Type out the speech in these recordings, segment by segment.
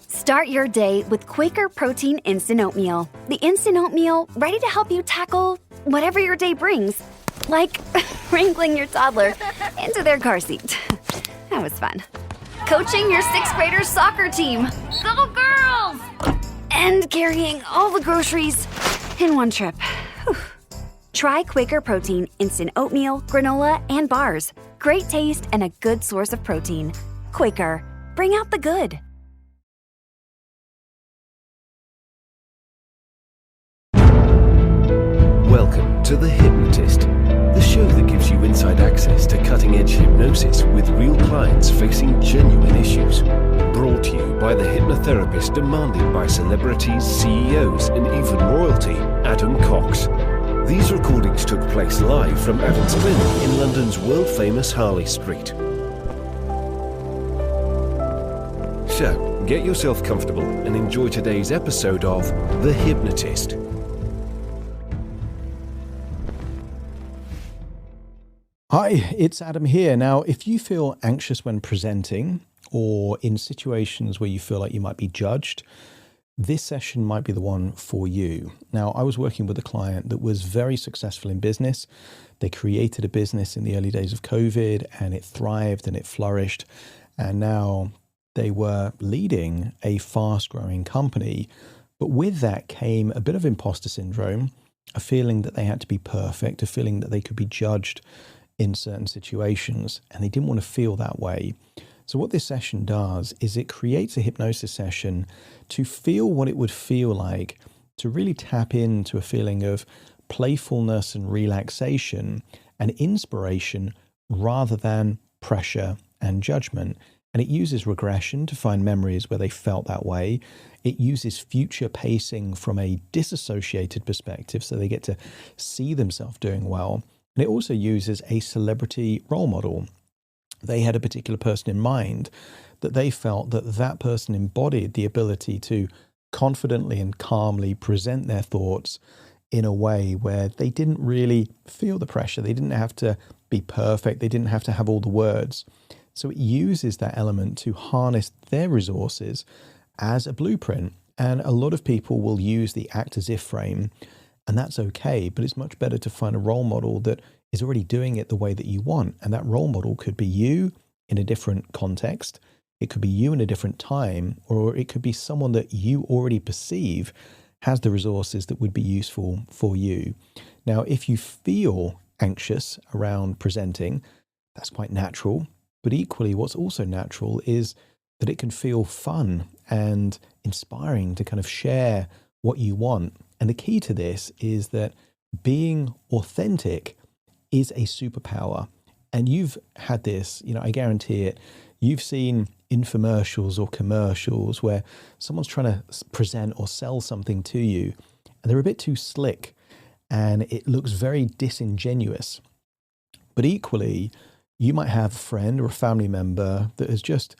Start your day with Quaker Protein Instant Oatmeal. The instant oatmeal ready to help you tackle whatever your day brings. Like wrangling your toddler into their car seat. That was fun. Coaching your 6th graders soccer team. Go girls! And carrying all the groceries in one trip. Whew. Try Quaker Protein Instant Oatmeal, granola, and bars. Great taste and a good source of protein. Quaker, bring out the good. Welcome to The Hypnotist, the show that gives you inside access to cutting-edge hypnosis with real clients facing genuine issues. Brought to you by the hypnotherapist demanded by celebrities, CEOs, and even royalty, Adam Cox. These recordings took place live from Adam's clinic in London's world-famous Harley Street. So, get yourself comfortable and enjoy today's episode of The Hypnotist. Hi, it's Adam here. Now, if you feel anxious when presenting or in situations where you feel like you might be judged, this session might be the one for you. Now, I was working with a client that was very successful in business. They created a business in the early days of COVID and it thrived and it flourished. And now they were leading a fast-growing company. But with that came a bit of imposter syndrome, a feeling that they had to be perfect, a feeling that they could be judged in certain situations, and they didn't want to feel that way. So what this session does is it creates a hypnosis session to feel what it would feel like to really tap into a feeling of playfulness and relaxation and inspiration rather than pressure and judgment. And it uses regression to find memories where they felt that way. It uses future pacing from a disassociated perspective, so they get to see themselves doing well. And it also uses a celebrity role model. They had a particular person in mind that they felt that that person embodied the ability to confidently and calmly present their thoughts in a way where they didn't really feel the pressure. They didn't have to be perfect. They didn't have to have all the words. So it uses that element to harness their resources as a blueprint. And a lot of people will use the act as if frame. And that's okay, but it's much better to find a role model that is already doing it the way that you want. And that role model could be you in a different context. It could be you in a different time, or it could be someone that you already perceive has the resources that would be useful for you. Now, if you feel anxious around presenting, that's quite natural. But equally, what's also natural is that it can feel fun and inspiring to kind of share what you want. And the key to this is that being authentic is a superpower. And you've had this, I guarantee it. You've seen infomercials or commercials where someone's trying to present or sell something to you, and they're a bit too slick and it looks very disingenuous. But equally, you might have a friend or a family member that has just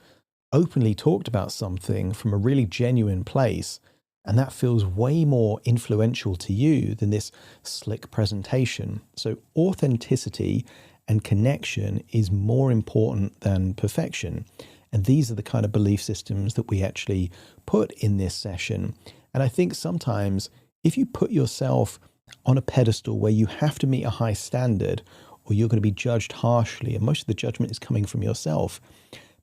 openly talked about something from a really genuine place. And that feels way more influential to you than this slick presentation. So authenticity and connection is more important than perfection. And these are the kind of belief systems that we actually put in this session. And I think sometimes if you put yourself on a pedestal where you have to meet a high standard, or you're going to be judged harshly, and most of the judgment is coming from yourself,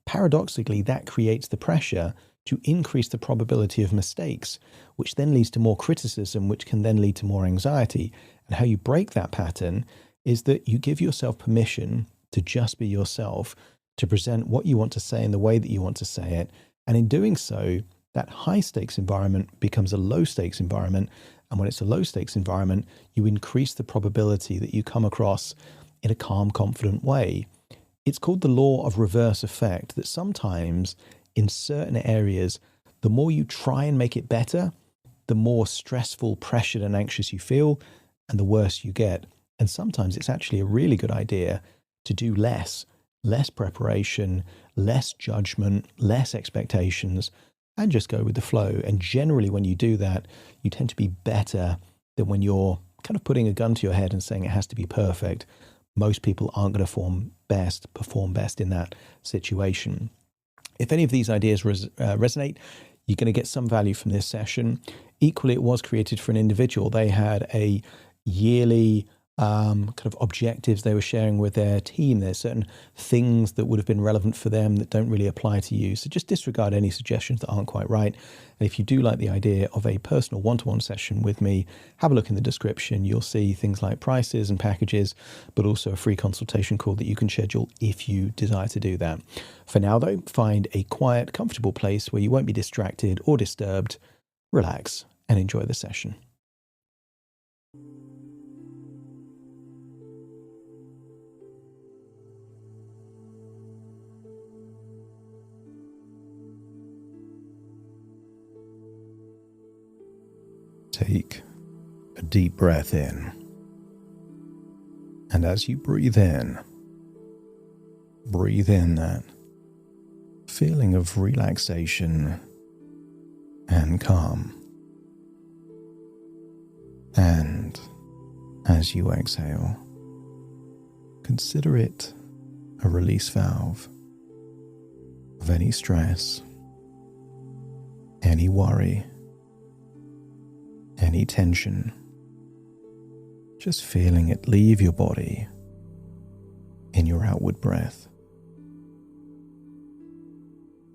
paradoxically, that creates the pressure to increase the probability of mistakes, which then leads to more criticism, which can then lead to more anxiety. And how you break that pattern is that you give yourself permission to just be yourself, to present what you want to say in the way that you want to say it. And in doing so, that high stakes environment becomes a low stakes environment. And when it's a low stakes environment, you increase the probability that you come across in a calm, confident way. It's called the law of reverse effect, that sometimes in certain areas, the more you try and make it better, the more stressful, pressured, and anxious you feel, and the worse you get. And sometimes it's actually a really good idea to do less preparation, less judgment, less expectations, and just go with the flow. And generally, when you do that, you tend to be better than when you're kind of putting a gun to your head and saying it has to be perfect. Most people aren't going to perform best in that situation. If any of these ideas resonate, you're going to get some value from this session. Equally, it was created for an individual. They had a yearly kind of objectives they were sharing with their team. There's certain things that would have been relevant for them that don't really apply to you. So just disregard any suggestions that aren't quite right. And if you do like the idea of a personal one-to-one session with me, have a look in the description. You'll see things like prices and packages, but also a free consultation call that you can schedule if you desire to do that. For now, though, find a quiet, comfortable place where you won't be distracted or disturbed. Relax and enjoy the session. Take a deep breath in, and as you breathe in that feeling of relaxation and calm. And as you exhale, consider it a release valve of any stress, any worry, any tension, just feeling it leave your body in your outward breath.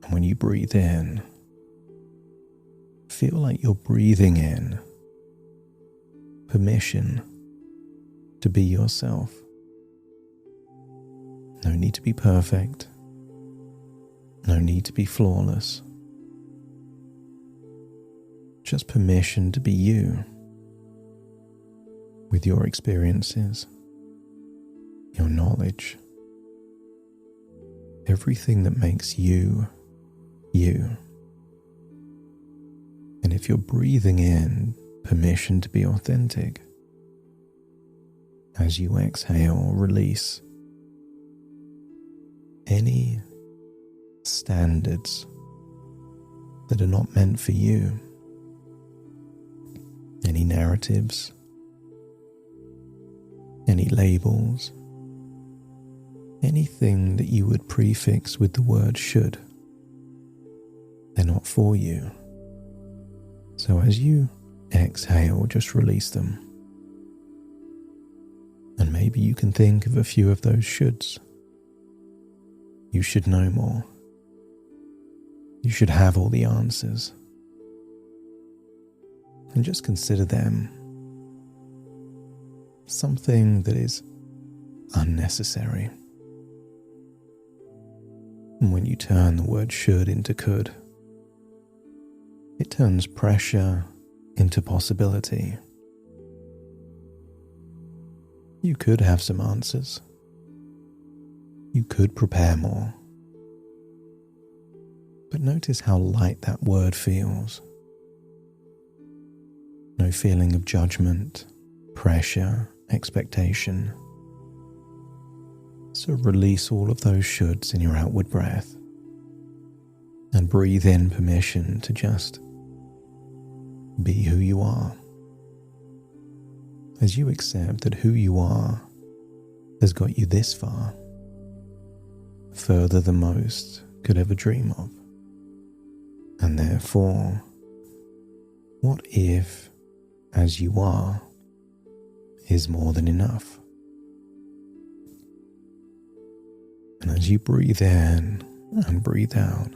And when you breathe in, feel like you're breathing in permission to be yourself. No need to be perfect. No need to be flawless. Just permission to be you, with your experiences, your knowledge, everything that makes you, you. And if you're breathing in permission to be authentic, as you exhale, release any standards that are not meant for you. Any narratives, any labels, anything that you would prefix with the word should. They're not for you. So as you exhale, just release them. And maybe you can think of a few of those shoulds. You should know more. You should have all the answers. And just consider them something that is unnecessary. And when you turn the word should into could, it turns pressure into possibility. You could have some answers. You could prepare more. But notice how light that word feels. No feeling of judgment, pressure, expectation. So release all of those shoulds in your outward breath and breathe in permission to just be who you are. As you accept that who you are has got you this far, further than most could ever dream of. And therefore, what if, as you are, is more than enough? And as you breathe in and breathe out,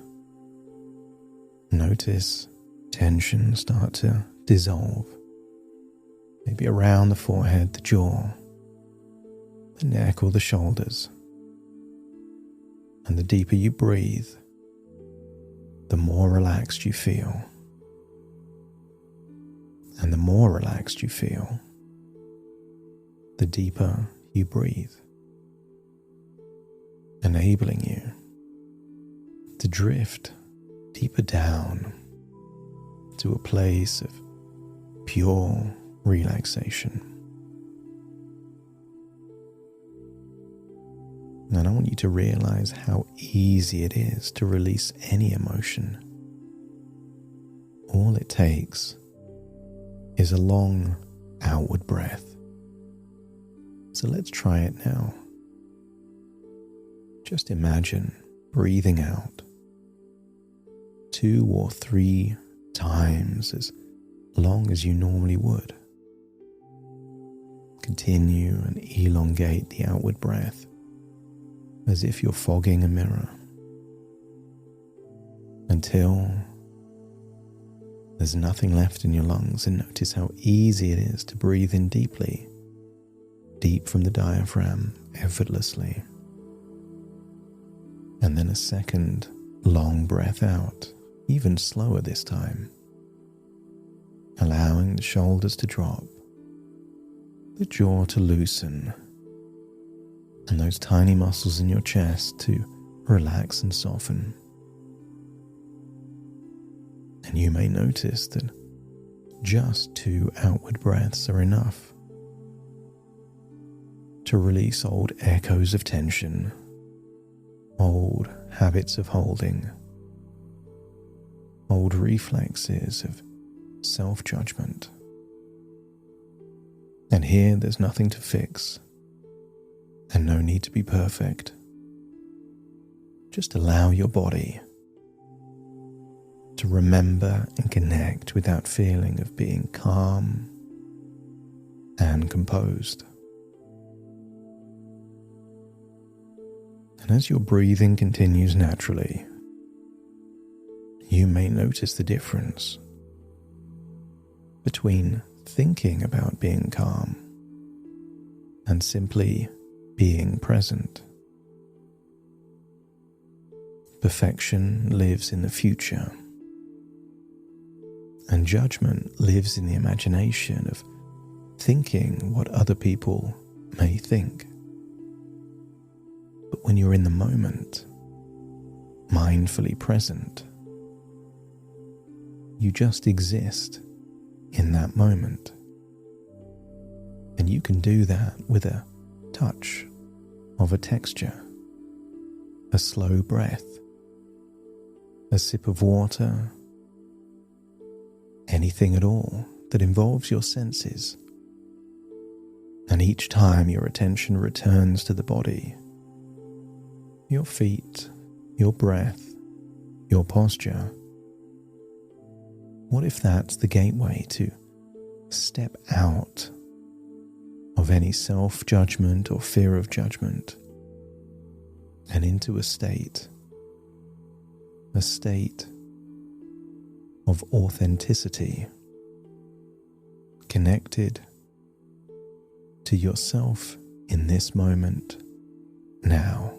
notice tension start to dissolve. Maybe around the forehead, the jaw, the neck or the shoulders. And the deeper you breathe, the more relaxed you feel. And the more relaxed you feel, the deeper you breathe, enabling you to drift deeper down to a place of pure relaxation. And I want you to realize how easy it is to release any emotion. All it takes is a long outward breath. So let's try it now. Just imagine breathing out 2 or 3 times as long as you normally would. Continue and elongate the outward breath as if you're fogging a mirror until there's nothing left in your lungs, and notice how easy it is to breathe in deeply, deep from the diaphragm, effortlessly. And then a second long breath out, even slower this time, allowing the shoulders to drop, the jaw to loosen, and those tiny muscles in your chest to relax and soften. And you may notice that just 2 outward breaths are enough to release old echoes of tension, old habits of holding, old reflexes of self-judgment. And here there's nothing to fix and no need to be perfect. Just allow your body to remember and connect with that feeling of being calm and composed. And as your breathing continues naturally, you may notice the difference between thinking about being calm and simply being present. Perfection lives in the future, and judgment lives in the imagination of thinking what other people may think. But when you're in the moment, mindfully present, you just exist in that moment. And you can do that with a touch of a texture, a slow breath, a sip of water, anything at all that involves your senses. And each time your attention returns to the body, your feet, your breath, your posture, what if that's the gateway to step out of any self-judgment or fear of judgment and into a state of authenticity, connected to yourself in this moment now?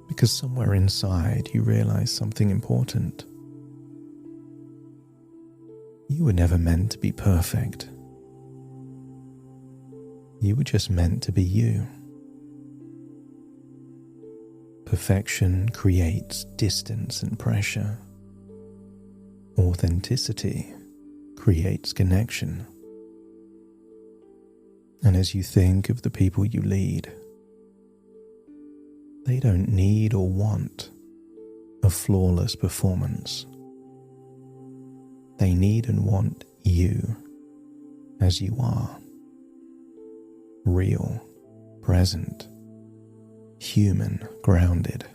Because somewhere inside you realize something important. You were never meant to be perfect. You were just meant to be you. Perfection creates distance and pressure. Authenticity creates connection. And as you think of the people you lead, they don't need or want a flawless performance. They need and want you as you are. Real, present, human, grounded.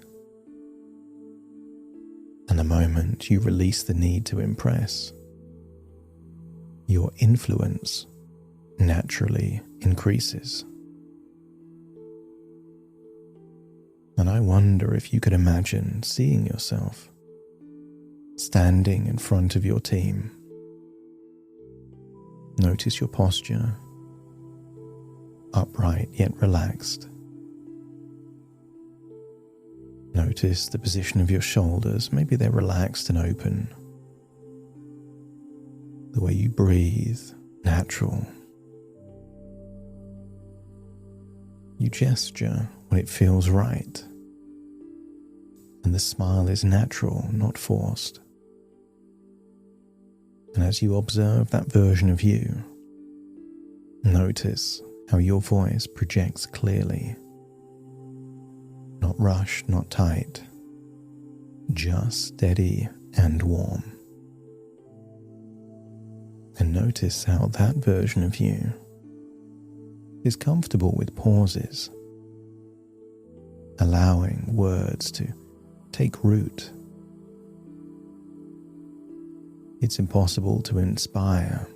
And the moment you release the need to impress, your influence naturally increases. And I wonder if you could imagine seeing yourself standing in front of your team. Notice your posture, upright yet relaxed. Notice the position of your shoulders, maybe they're relaxed and open. The way you breathe, natural. You gesture when it feels right. And the smile is natural, not forced. And as you observe that version of you, notice how your voice projects clearly. Not rushed, not tight, just steady and warm. And notice how that version of you is comfortable with pauses, allowing words to take root. It's impossible to inspire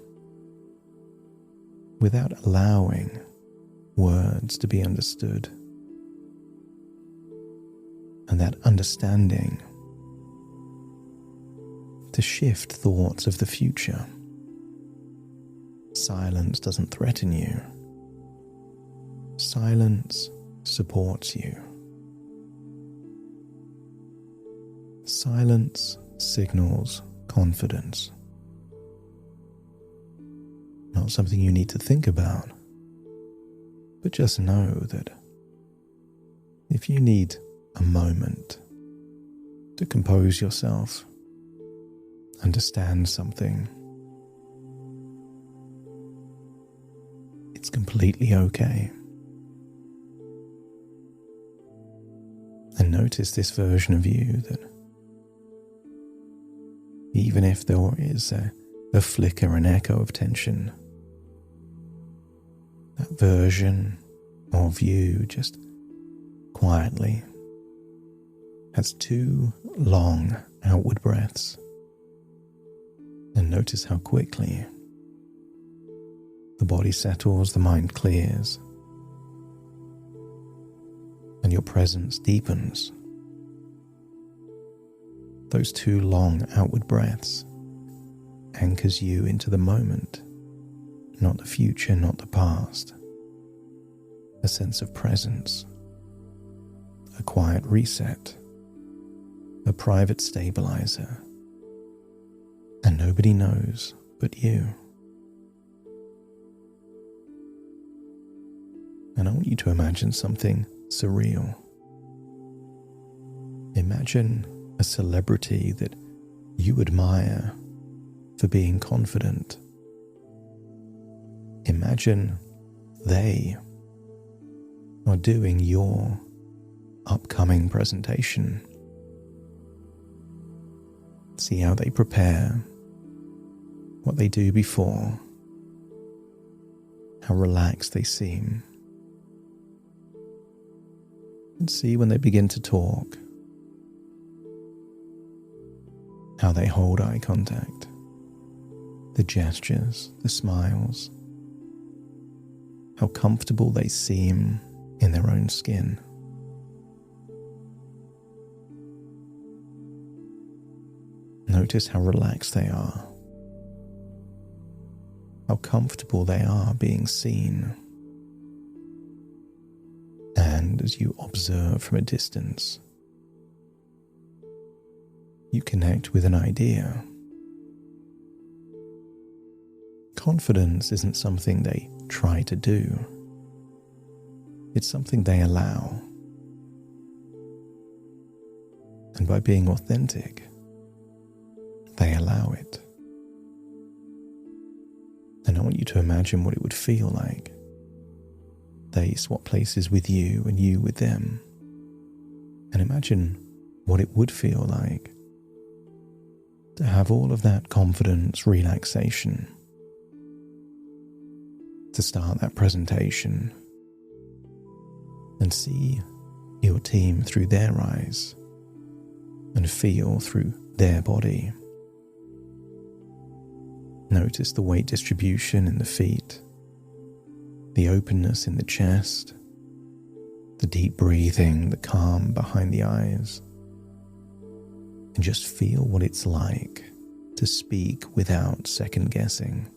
without allowing words to be understood, and that understanding to shift thoughts of the future. Silence doesn't threaten you. Silence supports you. Silence signals confidence. Not something you need to think about, but just know that if you need a moment to compose yourself, understand something, it's completely okay. And notice this version of you that even if there is a flicker, an echo of tension, that version of you just quietly has 2 long outward breaths. And notice how quickly the body settles, the mind clears, and your presence deepens. Those 2 long outward breaths anchors you into the moment, not the future, not the past. A sense of presence, a quiet reset, a private stabilizer, and nobody knows but you. And I want you to imagine something surreal. Imagine a celebrity that you admire for being confident. Imagine they are doing your upcoming presentation. See how they prepare, what they do before, how relaxed they seem. And see when they begin to talk, how they hold eye contact, the gestures, the smiles, how comfortable they seem in their own skin. Notice how relaxed they are, how comfortable they are being seen. And as you observe from a distance, you connect with an idea. Confidence isn't something they try to do. It's something they allow. And by being authentic, they allow it. And I want you to imagine what it would feel like. They swap places with you and you with them. And imagine what it would feel like to have all of that confidence, relaxation, to start that presentation and see your team through their eyes and feel through their body. Notice the weight distribution in the feet, the openness in the chest, the deep breathing, the calm behind the eyes. And just feel what it's like to speak without second guessing,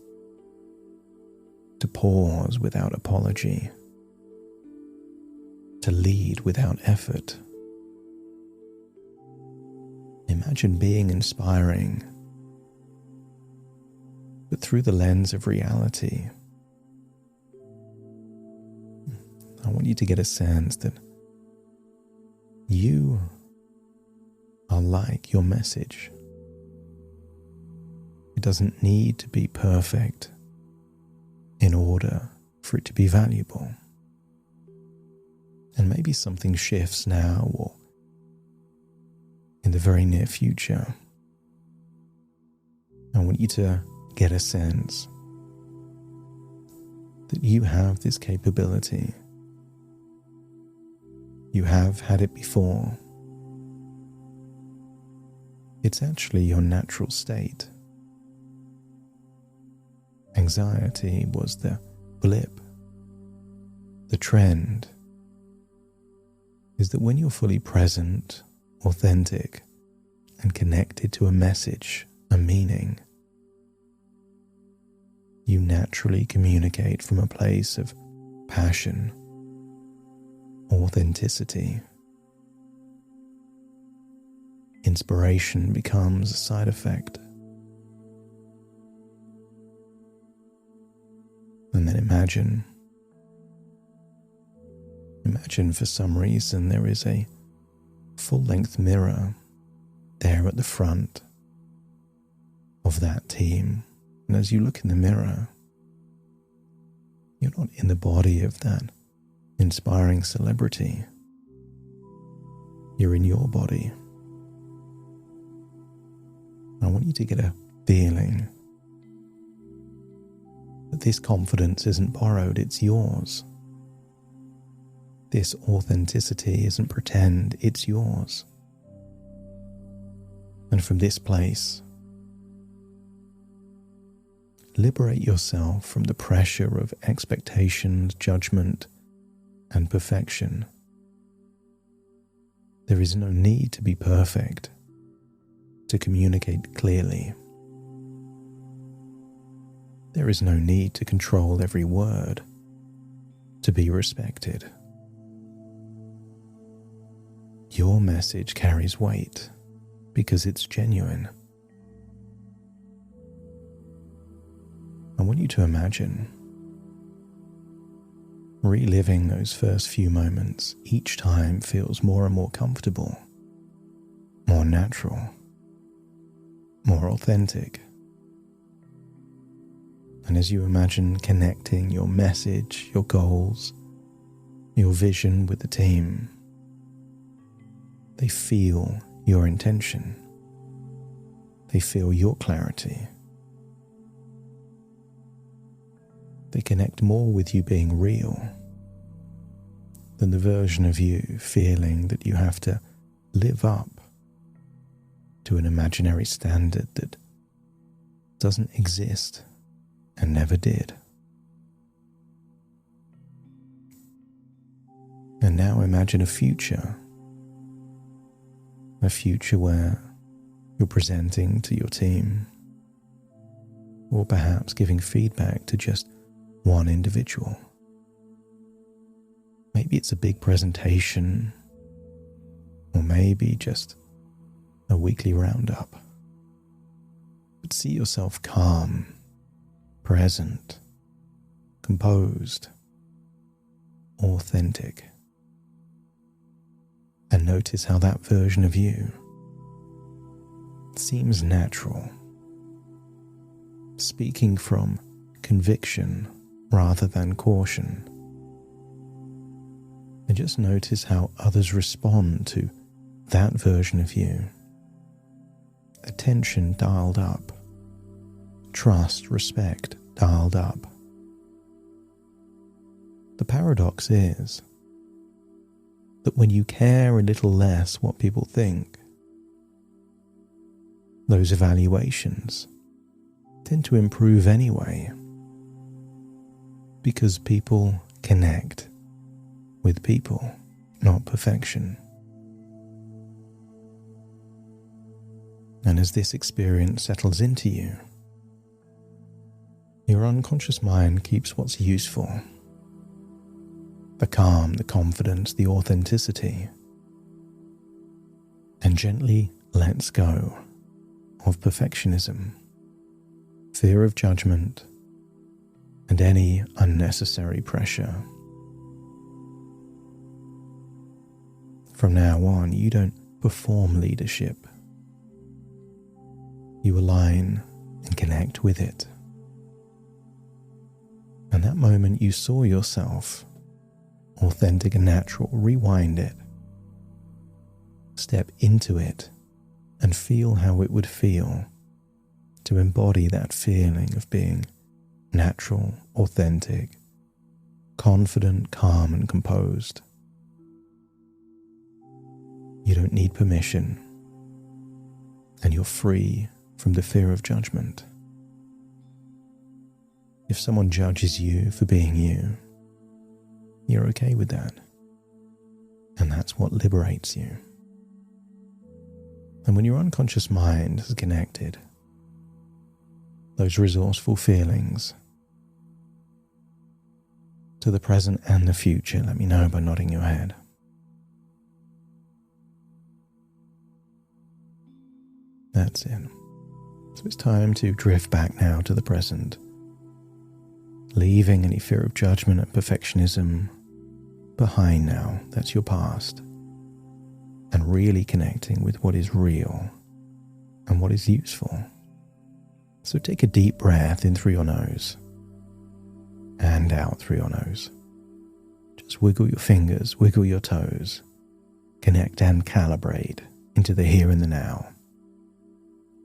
to pause without apology, to lead without effort. Imagine being inspiring, but through the lens of reality. I want you to get a sense that you are like your message. It doesn't need to be perfect in order for it to be valuable. And maybe something shifts now or in the very near future. I want you to get a sense that you have this capability. You have had it before. It's actually your natural state. Anxiety was the blip. The trend is that when you're fully present, authentic, and connected to a message, a meaning, you naturally communicate from a place of passion, authenticity. Inspiration becomes a side effect. And then imagine for some reason there is a full-length mirror there at the front of that team. And as you look in the mirror, you're not in the body of that inspiring celebrity. You're in your body. I want you to get a feeling that this confidence isn't borrowed, it's yours. This authenticity isn't pretend, it's yours. And from this place, liberate yourself from the pressure of expectations, judgment, and perfection. There is no need to be perfect to communicate clearly. There is no need to control every word to be respected. Your message carries weight because it's genuine. I want you to imagine reliving those first few moments. Each time feels more and more comfortable, more natural, more authentic. And as you imagine connecting your message, your goals, your vision with the team, they feel your intention. They feel your clarity. They connect more with you being real than the version of you feeling that you have to live up to an imaginary standard that doesn't exist and never did. And now imagine a future where you're presenting to your team, or perhaps giving feedback to just one individual. Maybe it's a big presentation, or maybe just a weekly roundup. But see yourself calm, present, composed, authentic. And notice how that version of you seems natural, speaking from conviction rather than caution. And just notice how others respond to that version of you. Attention dialed up, trust, respect dialed up. The paradox is that when you care a little less what people think, those evaluations tend to improve anyway, because people connect with people, not perfection. And as this experience settles into you, your unconscious mind keeps what's useful. The calm, the confidence, the authenticity, and gently lets go of perfectionism, fear of judgment, and any unnecessary pressure. From now on, you don't perform leadership. You align and connect with it. And that moment you saw yourself authentic and natural, rewind it. Step into it and feel how it would feel to embody that feeling of being natural, authentic, confident, calm, and composed. You don't need permission. and you're free from the fear of judgment. If someone judges you for being you, you're okay with that. And that's what liberates you. And when your unconscious mind is connected, those resourceful feelings to the present and the future, let me know by nodding your head. That's it. So it's time to drift back now to the present, leaving any fear of judgment and perfectionism behind now. That's your past. And really connecting with what is real and what is useful. So take a deep breath in through your nose and out through your nose. Just wiggle your fingers, wiggle your toes, connect and calibrate into the here and the now.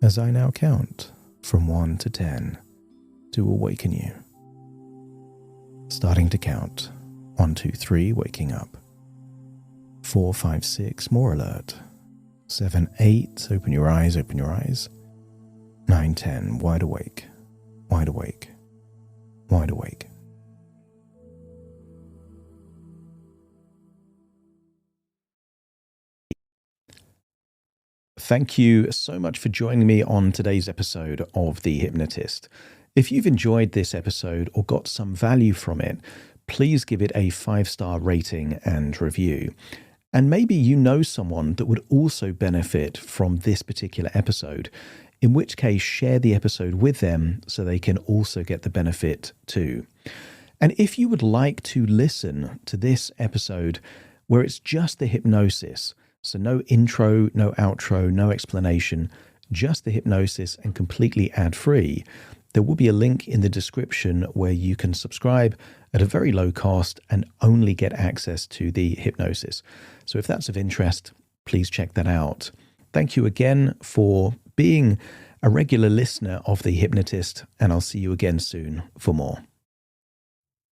As I now count from 1 to 10 to awaken you. Starting to count. 1, 2, 3, waking up. 4, 5, 6, more alert. 7, 8, open your eyes, open your eyes. 9, 10, wide awake, wide awake, wide awake. Thank you so much for joining me on today's episode of The Hypnotist. If you've enjoyed this episode or got some value from it, please give it a 5-star rating and review. And maybe you know someone that would also benefit from this particular episode, in which case share the episode with them so they can also get the benefit too. And if you would like to listen to this episode where it's just the hypnosis, so no intro, no outro, no explanation, just the hypnosis and completely ad-free, there will be a link in the description where you can subscribe at a very low cost and only get access to the hypnosis. So if that's of interest, please check that out. Thank you again for being a regular listener of The Hypnotist, and I'll see you again soon for more.